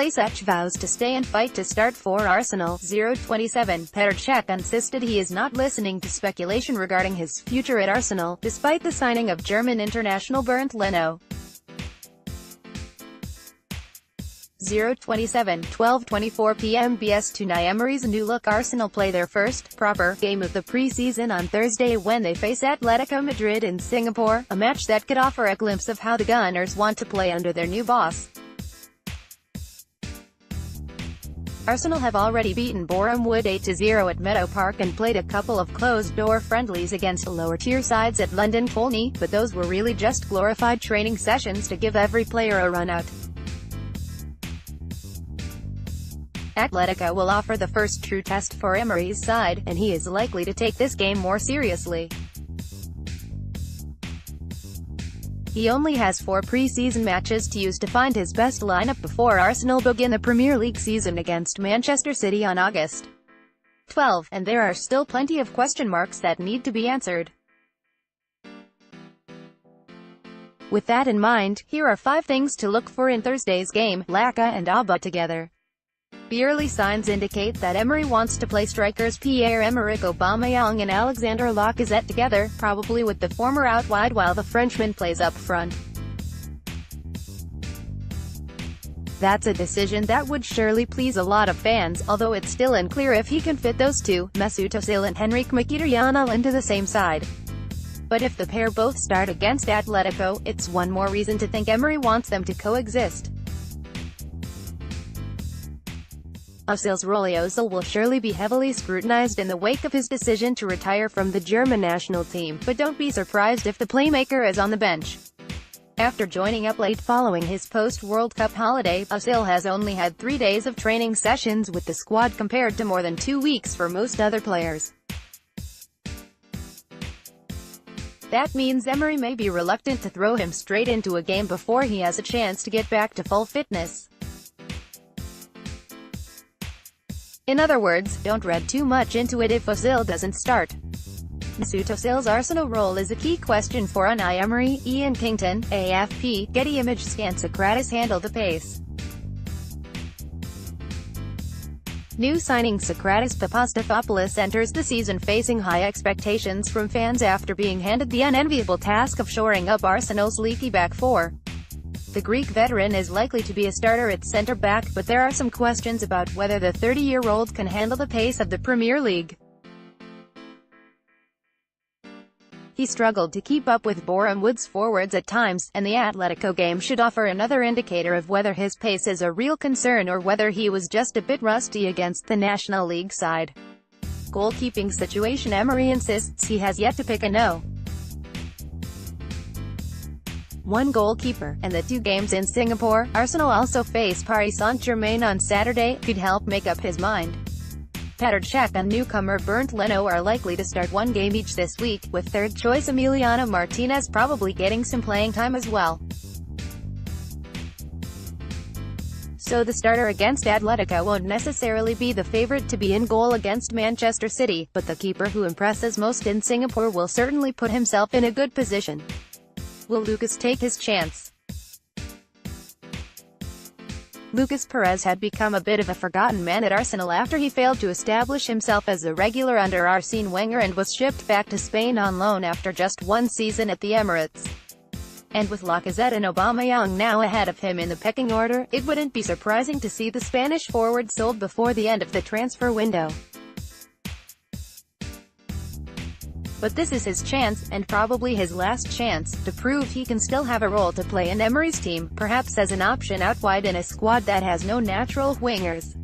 playCech vows to stay and fight to start for Arsenal. 027. Petr Cech insisted he is not listening to speculation regarding his future at Arsenal, despite the signing of German international Bernd Leno. 027. 12:24 p.m. BSTUnai Emery's new-look Arsenal play their first proper game of the preseason on Thursday when they face Atletico Madrid in Singapore, a match that could offer a glimpse of how the Gunners want to play under their new boss. Arsenal have already beaten Boreham Wood 8-0 at Meadow Park and played a couple of closed-door friendlies against lower-tier sides at London Colney, but those were really just glorified training sessions to give every player a run-out. Atletico will offer the first true test for Emery's side, and he is likely to take this game more seriously. He only has 4 pre-season matches to use to find his best lineup before Arsenal begin the Premier League season against Manchester City on August 12, and there are still plenty of question marks that need to be answered. With that in mind, here are 5 things to look for in Thursday's game. Laka and Abba together. The early signs indicate that Emery wants to play strikers Pierre-Emerick Aubameyang and Alexander Lacazette together, probably with the former out wide while the Frenchman plays up front. That's a decision that would surely please a lot of fans, although it's still unclear if he can fit those two, Mesut Ozil and Henrikh Mkhitaryan, into the same side. But if the pair both start against Atletico, it's one more reason to think Emery wants them to coexist. Ozil's role. Ozil will surely be heavily scrutinized in the wake of his decision to retire from the German national team, but don't be surprised if the playmaker is on the bench. After joining up late following his post-World Cup holiday, Ozil has only had 3 days of training sessions with the squad compared to more than 2 weeks for most other players. That means Emery may be reluctant to throw him straight into a game before he has a chance to get back to full fitness. In other words, don't read too much into it if Ozil doesn't start. Mesut Ozil's Arsenal role is a key question for Unai Emery. Ian Kington, AFP, Getty Image scan. Socrates handle the pace. New signing Socrates Papastafopoulos enters the season facing high expectations from fans after being handed the unenviable task of shoring up Arsenal's leaky back four. The Greek veteran is likely to be a starter at centre-back, but there are some questions about whether the 30-year-old can handle the pace of the Premier League. He struggled to keep up with Boreham Wood's forwards at times, and the Atletico game should offer another indicator of whether his pace is a real concern or whether he was just a bit rusty against the National League side. Goalkeeping situation. Emery insists he has yet to pick a no. One goalkeeper, and the 2 games in Singapore. Arsenal also face Paris Saint-Germain on Saturday, could help make up his mind. Petr Cech and newcomer Bernd Leno are likely to start 1 game each this week, with third-choice Emiliano Martinez probably getting some playing time as well. So the starter against Atletico won't necessarily be the favorite to be in goal against Manchester City, but the keeper who impresses most in Singapore will certainly put himself in a good position. Will Lucas take his chance? Lucas Perez had become a bit of a forgotten man at Arsenal after he failed to establish himself as a regular under Arsene Wenger and was shipped back to Spain on loan after just 1 season at the Emirates. And with Lacazette and Aubameyang now ahead of him in the pecking order, it wouldn't be surprising to see the Spanish forward sold before the end of the transfer window. But this is his chance, and probably his last chance, to prove he can still have a role to play in Emery's team, perhaps as an option out wide in a squad that has no natural wingers.